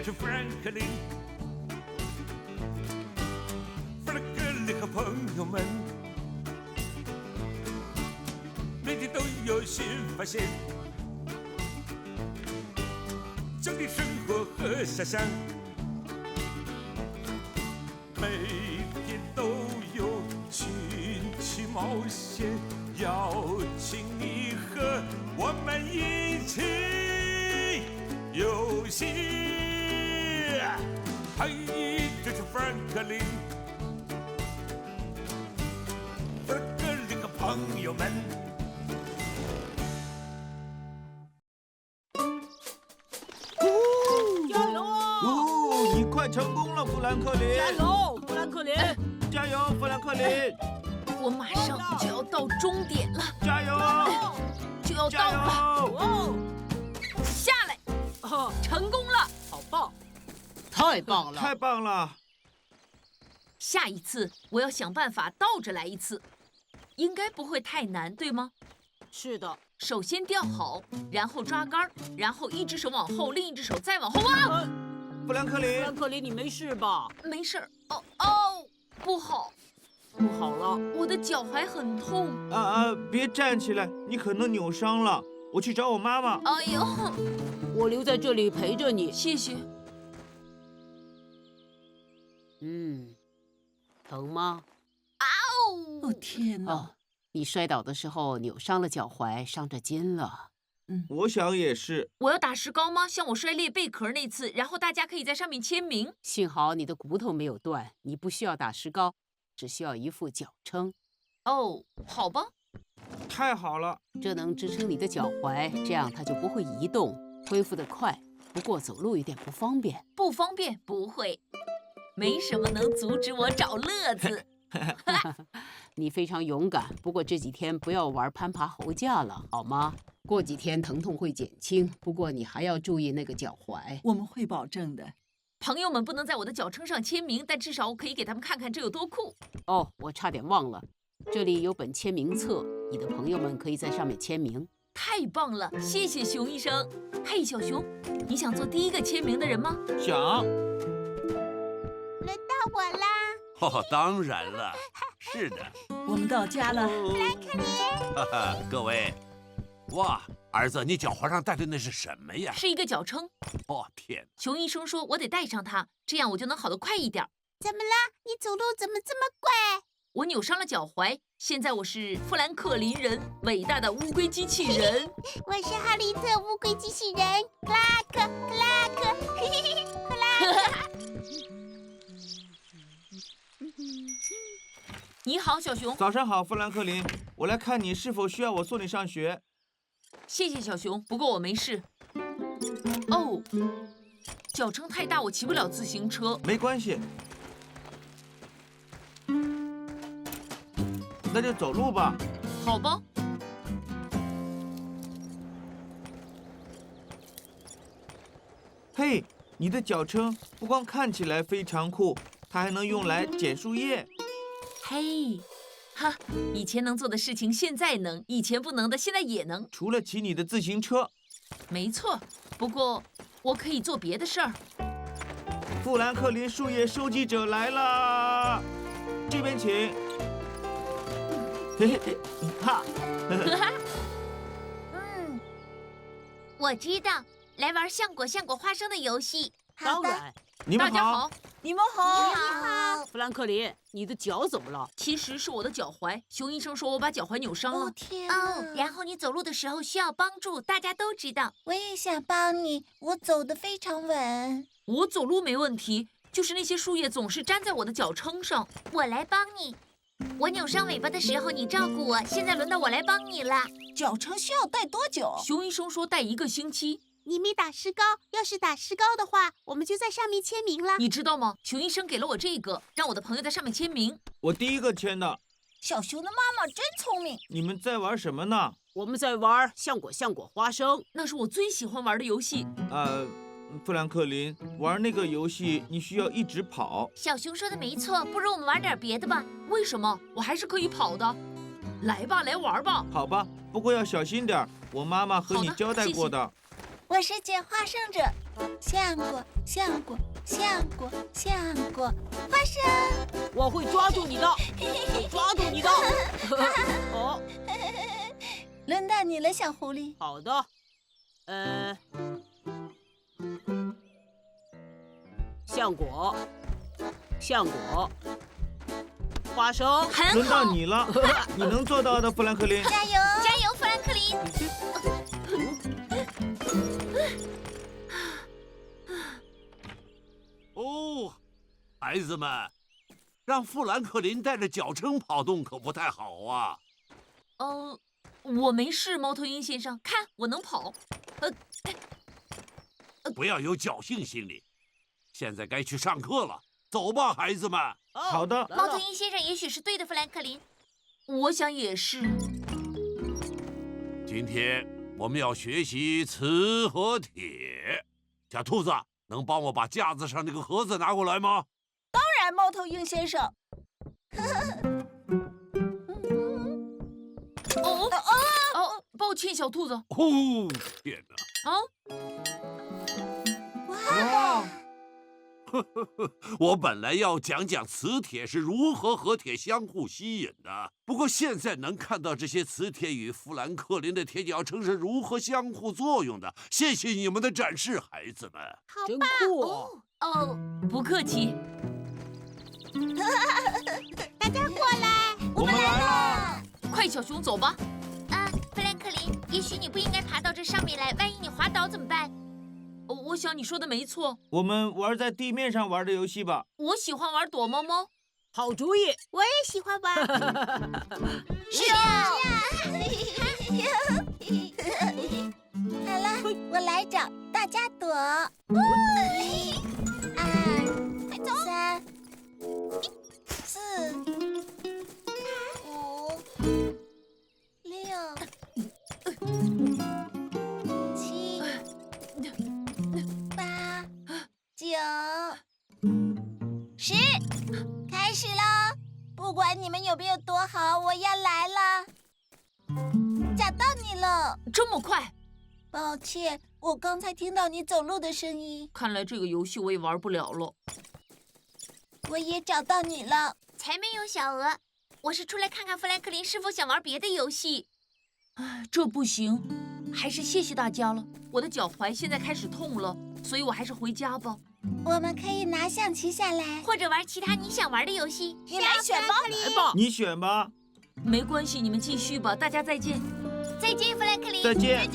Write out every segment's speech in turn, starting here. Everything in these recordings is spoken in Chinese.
这是富兰克林。富兰克林和朋友们，每天都有新发现，讲的生活和遐想，每天都有新奇冒险，邀请你和我们一起游戏。嘿，这是富兰克林，富兰克林和朋友们。加油啊！你快成功了，富兰克林！加油，富兰克林！加油，富兰克林！我马上就要到终点了，加油！就要到加了，油！哦，下来，成功了，好棒！太棒了！太棒了！下一次我要想办法倒着来一次，应该不会太难，对吗？是的，首先吊好，然后抓杆，然后一只手往后，另一只手再往后啊！富兰克富林，兰克林，你没事吧？没事儿，不好，不好了，我的脚踝很痛。别站起来，你可能扭伤了。我去找我妈妈。哎呦，我留在这里陪着你。谢谢。疼吗？哦，天哪！哦，你摔倒的时候扭伤了脚踝，伤着筋了。我想也是。我要打石膏吗？像我摔裂贝壳那次，然后大家可以在上面签名。幸好你的骨头没有断，你不需要打石膏，只需要一副脚撑，哦，好吧。太好了！这能支撑你的脚踝，这样它就不会移动，恢复得快。不过走路有点不方便。不方便？不会，没什么能阻止我找乐子。你非常勇敢，不过这几天不要玩攀爬猴架了，好吗？过几天疼痛会减轻，不过你还要注意那个脚踝。我们会保证的。朋友们不能在我的脚撑上签名，但至少我可以给他们看看这有多酷。哦，我差点忘了，这里有本签名册，你的朋友们可以在上面签名。太棒了，谢谢熊医生。嘿，小熊，你想做第一个签名的人吗？想。轮到我啦！哦，当然了，是的。我们到家了。哈哈，各位，哇，儿子，你脚踝上戴的那是什么呀？是一个脚撑。哦，天！熊医生说我得戴上它，这样我就能好得快一点。怎么啦？你走路怎么这么快？我扭伤了脚踝，现在我是富兰克林人，伟大的乌龟机器人。我是哈利特乌龟机器人，克拉克，克拉克，嘿嘿嘿，克拉克。你好，小熊。早上好，富兰克林。我来看你是否需要我送你上学。谢谢小熊，不过我没事。哦，脚撑太大，我骑不了自行车。没关系，那就走路吧。好吧。嘿，你的脚撑不光看起来非常酷，它还能用来捡树叶。嘿，哈，以前能做的事情现在能，以前不能的现在也能。除了骑你的自行车。没错，不过我可以做别的事儿。富兰克林树叶收集者来啦，这边请。嘿嘿，哈，我知道，来玩橡果花生的游戏。当然，你们好。大家好，你们好。你好。富兰克林，你的脚怎么了？其实是我的脚踝。熊医生说我把脚踝扭伤了。天哦，然后你走路的时候需要帮助，大家都知道。我也想帮你，我走得非常稳。我走路没问题，就是那些树叶总是粘在我的脚撑上。我来帮你。我扭伤尾巴的时候你照顾我，现在轮到我来帮你了。脚撑需要戴多久？熊医生说戴1个星期。你没打石膏，要是打石膏的话，我们就在上面签名了。你知道吗？熊医生给了我这个，让我的朋友在上面签名。我第一个签的。小熊的妈妈真聪明。你们在玩什么呢？我们在玩橡果花生。那是我最喜欢玩的游戏。富兰克林，玩那个游戏你需要一直跑。小熊说的没错，不如我们玩点别的吧。为什么？我还是可以跑的。来吧，来玩吧。好吧，不过要小心点，我妈妈和你交代过的。我是捡花生者，橡果，橡果，橡果，橡果，花生。我会抓住你的，会抓住你的。哦，轮到你了，小狐狸。好的。橡果，橡果，花生。很轮到好，你了，你能做到的，富兰克林。加油！加油，富兰克林！哦，孩子们，让富兰克林带着脚撑跑动可不太好啊。我没事，猫头鹰先生，看我能跑。不要有侥幸心理。现在该去上课了，走吧，孩子们。好的，猫头鹰先生也许是对的，富兰克林。我想也是。今天我们要学习磁和铁。小兔子，能帮我把架子上那个盒子拿过来吗？当然，猫头鹰先生。抱歉，小兔子。哦，天哪！啊，哇，我本来要讲讲磁铁是如何和铁相互吸引的，不过现在能看到这些磁铁与富兰克林的铁脚撑是如何相互作用的。谢谢你们的展示，孩子们。真酷哦！不客气。大家过来。我们来了。快，小熊，走吧。富兰克林，也许你不应该爬到这上面来，万一你滑倒怎么办？我想你说的没错，我们玩在地面上玩的游戏吧。我喜欢玩躲猫猫。好主意。我也喜欢玩。是啊。好了，我来找，大家躲。1、2、3、4、5、6、7、8、9、10，开始喽！不管你们有没有躲好，我要来了。找到你了，这么快？抱歉，我刚才听到你走路的声音。看来这个游戏我也玩不了了。我也找到你了。才没有，小鹅，我是出来看看富兰克林是否想玩别的游戏。这不行，还是谢谢大家了。我的脚踝现在开始痛了，所以我还是回家吧。我们可以拿象棋下来，或者玩其他你想玩的游戏。你来选吧。来吧。你选吧。没关系，你们继续吧。大家再见。再见，富兰克林。再见。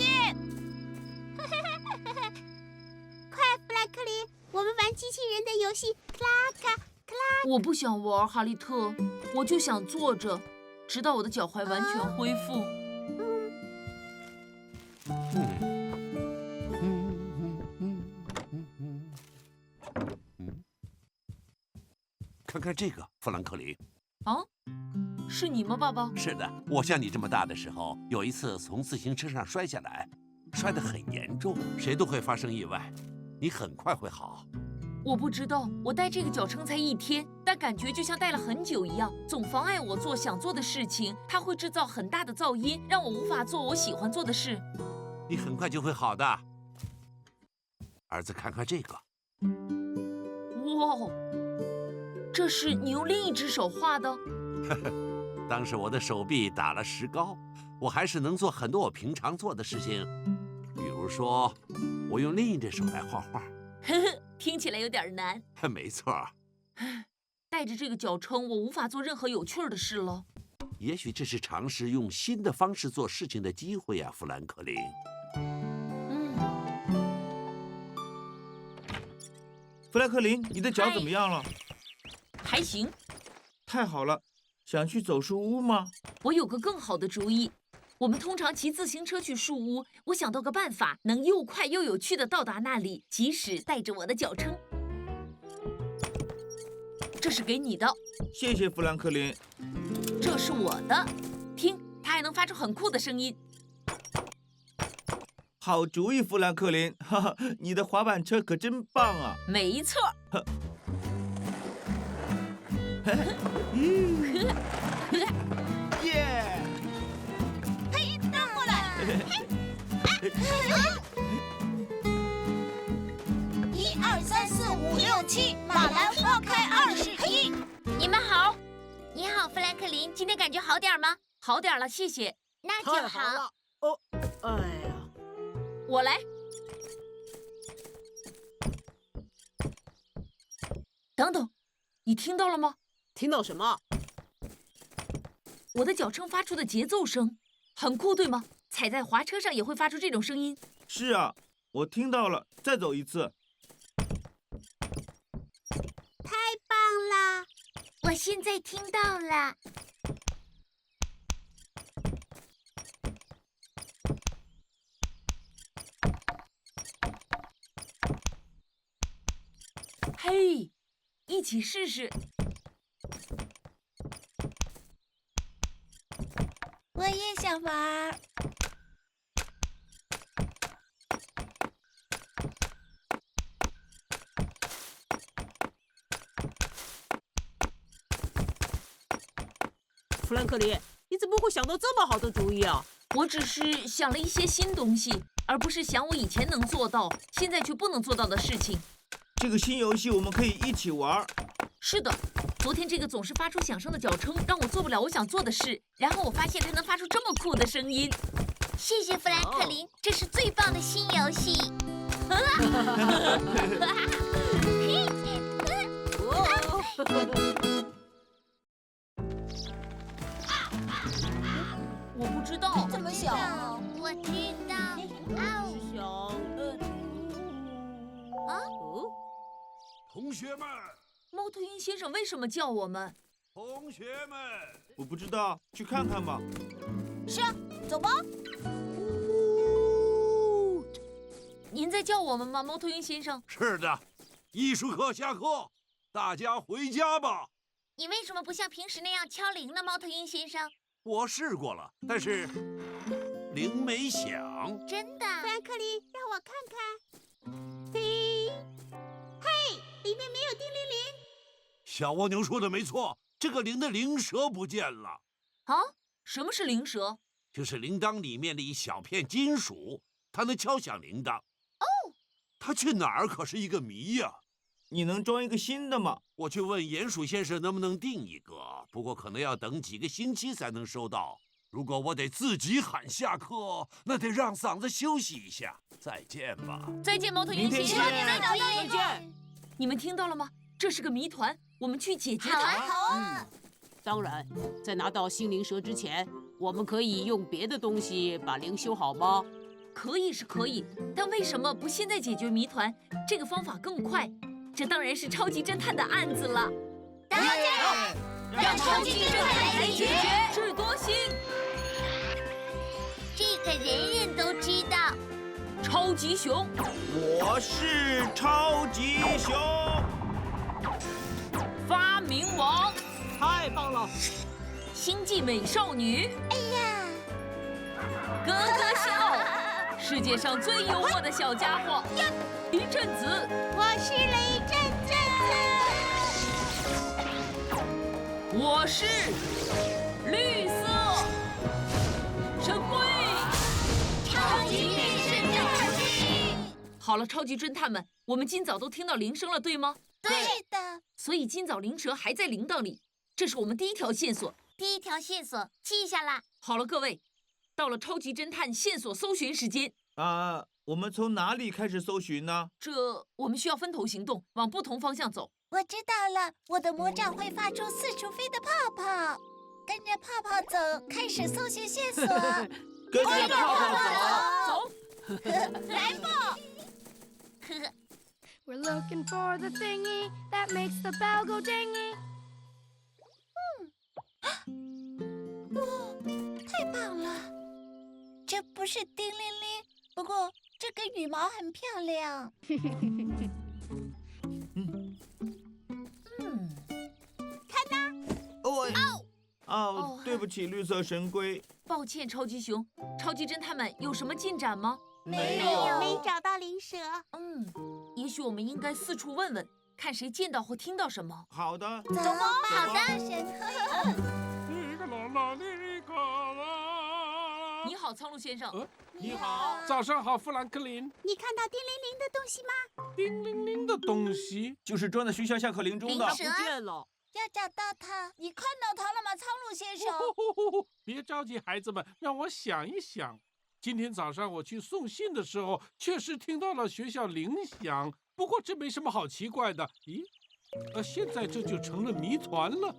快，富兰克林，我们玩机器人的游戏。克拉克，克拉。我不想玩，哈利特，我就想坐着，直到我的脚踝完全恢复。看看这个，富兰克林。啊，是你吗，爸爸？是的，我像你这么大的时候，有一次从自行车上摔下来，摔得很严重，谁都会发生意外。你很快会好。我不知道，我带这个脚撑才1天，但感觉就像带了很久一样，总妨碍我做想做的事情。它会制造很大的噪音，让我无法做我喜欢做的事。你很快就会好的。儿子，看看这个。哇，这是你用另一只手画的？当时我的手臂打了石膏，我还是能做很多我平常做的事情，比如说，我用另一只手来画画。呵呵，听起来有点难。没错。带着这个脚撑，我无法做任何有趣的事了。也许这是尝试用新的方式做事情的机会呀，富兰克林。富兰克林，你的脚怎么样了？还行。太好了，想去走树屋吗？我有个更好的主意。我们通常骑自行车去树屋，我想到个办法，能又快又有趣地到达那里，即使带着我的脚撑。这是给你的，谢谢富兰克林。这是我的，听，它还能发出很酷的声音。好主意，富兰克林，哈哈，你的滑板车可真棒啊！没错。耶！嘿，倒过来。7，马兰花开21。你们好，你好，富兰克林，今天感觉好点吗？好点了，谢谢。那就太好了。哦，哎呀，我来。等等，你听到了吗？听到什么？我的脚撑发出的节奏声，很酷，对吗？踩在滑车上也会发出这种声音。是啊，我听到了，再走一次。太棒了！我现在听到了。嘿，一起试试。我也想玩。富兰克林，你怎么会想到这么好的主意啊？我只是想了一些新东西，而不是想我以前能做到，现在却不能做到的事情。这个新游戏我们可以一起玩。是的，昨天这个总是发出响声的脚撑让我做不了我想做的事，然后我发现它能发出这么酷的声音。谢谢富兰克林，这是最棒的新游戏。我不知道，这么小？我知道。同学们，猫头鹰先生为什么叫我们？同学们，我不知道，去看看吧。是啊，走吧。您在叫我们吗，猫头鹰先生？是的，艺术课下课，大家回家吧。你为什么不像平时那样敲铃呢，猫头鹰先生？我试过了，但是铃没响。真的？富兰克林，让我看看。叮！嘿，里面没有叮铃铃。小蜗牛说的没错，这个铃的铃舌不见了。啊？什么是铃舌？就是铃铛里面的一小片金属，它能敲响铃铛。哦，它去哪儿可是一个谜呀。你能装一个新的吗？我去问鼹鼠先生能不能订一个，不过可能要等几个星期才能收到。如果我得自己喊下课，那得让嗓子休息一下。再见吧。再见，猫头鹰先生。再见。你们听到了吗？这是个谜团，我们去解决好啊，它。好啊。当然，在拿到新铃舌之前，我们可以用别的东西把铃修好吗？可以是可以，但为什么不现在解决谜团？这个方法更快。这当然是超级侦探的案子了。当然，让超级侦探来解决智多星。这个人人都知道。超级熊，我是超级熊。发明王，太棒了！星际美少女，哎呀，咯咯笑，世界上最幽默的小家伙，一阵子。我是雷震子。我是绿色神龟，超级变身战士。好了，超级侦探们，我们今早都听到铃声了，对吗？对的。所以今早铃舌还在铃铛里，这是我们第一条线索。第一条线索记下了。好了，各位，到了超级侦探线索搜寻时间。我们从哪里开始搜寻呢？我们需要分头行动，往不同方向走。我知道了，我的魔杖会发出四处飞的泡泡，跟着泡泡走，开始搜寻线索。跟着泡泡走。来吧。 We're looking for the thingy that makes the bell go dingy. 太棒了！这不是叮铃铃，不过这个羽毛很漂亮。看呐！哦，对不起，绿色神龟。抱歉，超级熊。超级侦探们有什么进展吗？没有，没找到灵蛇。也许我们应该四处问问，看谁见到或听到什么。好的，走吧。好的，神龟。你好，苍鹭先生。你好，早上好，富兰克林。你看到叮铃铃的东西吗？叮铃铃的东西，就是装在学校下课铃钟的。它不见了。要找到它，你看到它了吗，苍鹭先生？别着急，孩子们，让我想一想。今天早上我去送信的时候，确实听到了学校铃响。不过这没什么好奇怪的。咦，现在这就成了谜团了。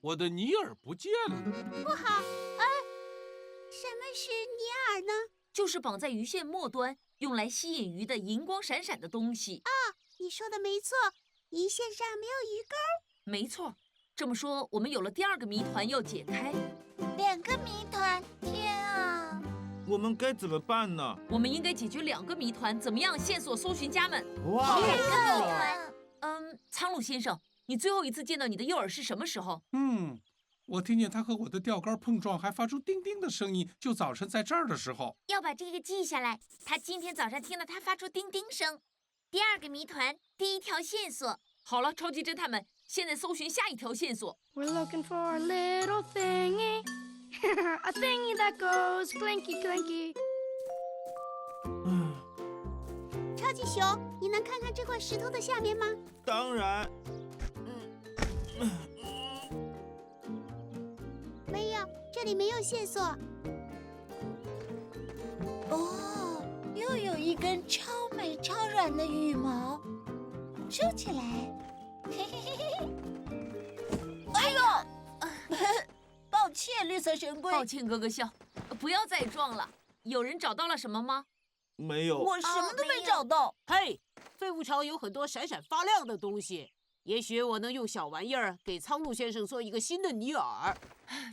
我的尼尔不见了。不好，什么是尼尔呢？就是绑在鱼线末端，用来吸引鱼的银光闪闪的东西。你说的没错，鱼线上没有鱼钩。没错，这么说，我们有了第2个谜团要解开。 2个谜团，天啊！我们该怎么办呢？我们应该解决2个谜团，怎么样？线索搜寻家们。哇2个谜团，苍鹭先生，你最后一次见到你的诱饵是什么时候？我听见它和我的钓竿碰撞，还发出叮叮的声音，就早晨在这儿的时候。要把这个记下来。他今天早上听到它发出叮叮声。第2个谜团，第1条线索。好了，超级侦探们，现在搜寻下一条线索。 We're looking for a little thingy, a thingy that goes clinky clinky. 超级熊，你能看看这块石头的下面吗？当然，没有，这里没有线索。哦，又有一根超美超软的羽毛，收起来。嘿嘿嘿嘿。哎呦！抱歉，绿色神龟。抱歉，哥哥笑，不要再撞了。有人找到了什么吗？没有。我什么都没找到。嘿，废物巢有很多闪闪发亮的东西，也许我能用小玩意儿给苍鹭先生做一个新的尼尔。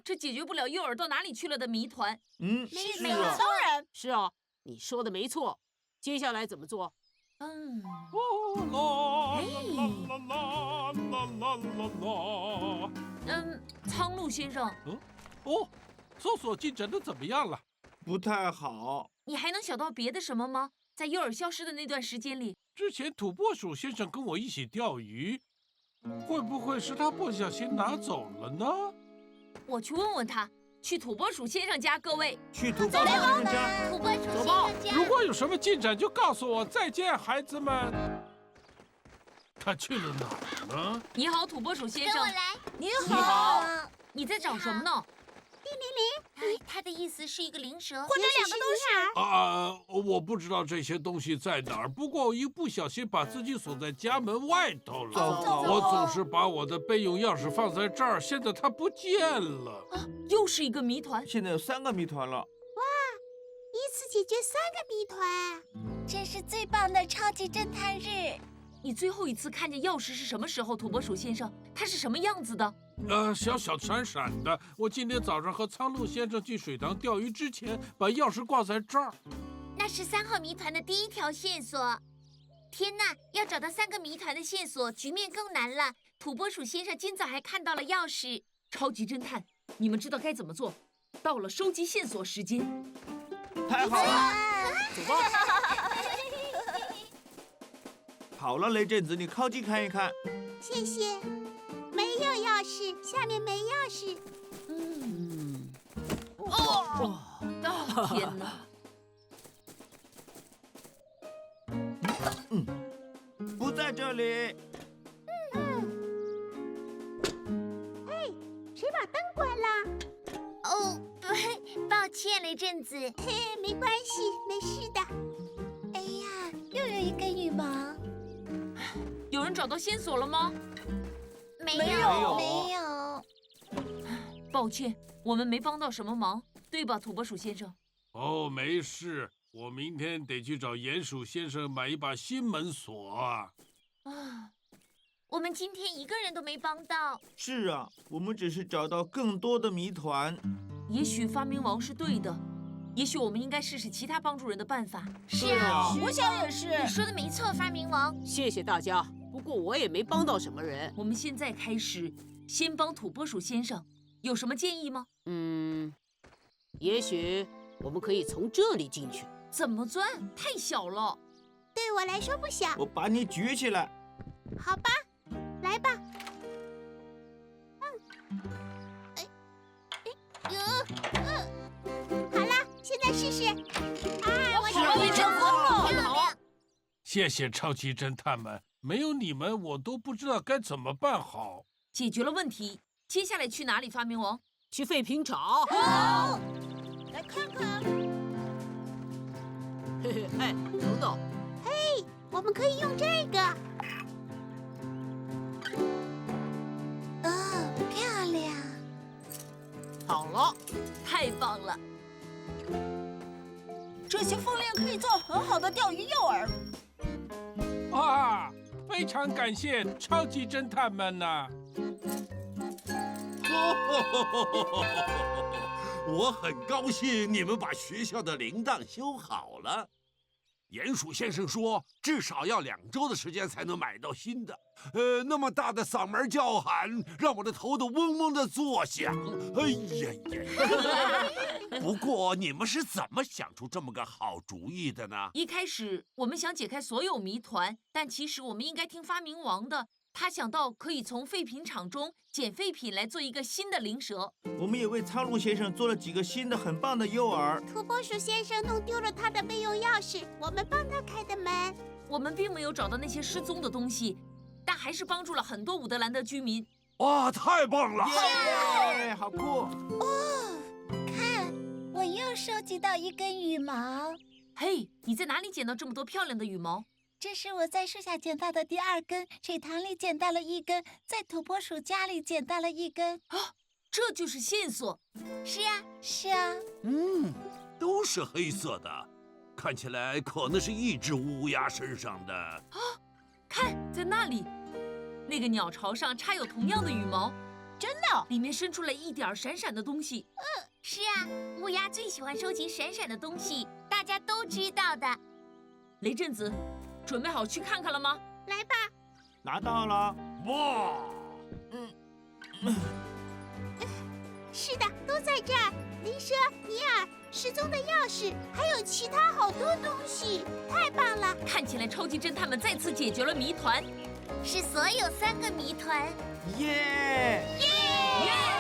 这解决不了诱饵到哪里去了的谜团。是啊，当然。是啊，你说的没错。接下来怎么做？苍鹭先生，搜索进展的怎么样了？不太好。你还能想到别的什么吗？在诱饵消失的那段时间里，之前土拨鼠先生跟我一起钓鱼，会不会是他不小心拿走了呢？我去问问他。去土拨鼠先生家，各位。去土拨鼠先生家。土拨鼠先走吧生家。如果有什么进展，就告诉我。再见，孩子们。他去了哪儿呢？你好，土拨鼠先生。跟我来。你好。你在找什么呢？他的意思是一个灵蛇，或者2个都是。我不知道这些东西在哪儿，不过我一不小心把自己锁在家门外头了。糟糕我总是把我的备用钥匙放在这儿，现在它不见了。又是一个谜团。现在有3个谜团了。一次解决3个谜团。这是最棒的超级侦探日。你最后一次看见钥匙是什么时候，土拨鼠先生？它是什么样子的？小小闪闪的。我今天早上和苍鹭先生去水塘钓鱼之前，把钥匙挂在这儿。那是3号谜团的第1条线索。天哪，要找到3个谜团的线索，局面更难了。土拨鼠先生今早还看到了钥匙。超级侦探，你们知道该怎么做？到了收集线索时间。太好了。走吧。好了，雷震子，你靠近看一看。谢谢。没有钥匙，下面没钥匙。天哪！不在这里。嘿，谁把灯关了？哦，抱歉，雷震子。嘿，没关系，没事的。哎呀，又有一根羽毛。有人找到线索了吗？没有。抱歉，我们没帮到什么忙，对吧，土拨鼠先生？没事，我明天得去找鼹鼠先生买一把新门锁啊。我们今天1个人都没帮到。是啊，我们只是找到更多的谜团。也许发明王是对的，也许我们应该试试其他帮助人的办法。是啊，我想也是。你说的没错，发明王。谢谢大家，不过我也没帮到什么人。我们现在开始，先帮土拨鼠先生，有什么建议吗？也许我们可以从这里进去。怎么钻？太小了。对我来说不小。我把你举起来。好吧，来吧。好了，是？啊，我我被征服了！漂亮！谢谢超级侦探们，没有你们，我都不知道该怎么办好。解决了问题，接下来去哪里？发明王去废品厂。好，来看看。嘿嘿，哎，等等，我们可以用这个。哦，漂亮！好了，太棒了！这些风铃可以做很好的钓鱼诱饵。啊，非常感谢超级侦探们呐！我很高兴你们把学校的铃铛修好了。鼹鼠先生说，至少要2周的时间才能买到新的。那么大的嗓门叫喊，让我的头都嗡嗡的作响。哎呀呀！不过你们是怎么想出这么个好主意的呢？一开始我们想解开所有谜团，但其实我们应该听发明王的。他想到可以从废品厂中捡废品来做一个新的灵蛇。我们也为苍鹭先生做了几个新的很棒的诱饵。土拨鼠先生弄丢了他的备用钥匙，我们帮他开的门。我们并没有找到那些失踪的东西，但还是帮助了很多伍德兰德居民。哇，太棒了！耶，好酷！看，我又收集到一根羽毛。嘿，你在哪里捡到这么多漂亮的羽毛？这是我在树下捡到的第2根，水塘里捡到了1根，在土拨鼠家里捡到了1根。这就是线索。是啊，是啊，都是黑色的，看起来可能是一只乌鸦身上的。看，在那里，那个鸟巢上插有同样的羽毛，真的，里面伸出来一点闪闪的东西。是啊，乌鸦最喜欢收集闪闪的东西，大家都知道的。雷震子，准备好去看看了吗？来吧，拿到了。哇！是的，都在这儿。灵蛇、尼尔、失踪的钥匙，还有其他好多东西，太棒了！看起来超级侦探们再次解决了谜团。是所有3个谜团。耶！耶！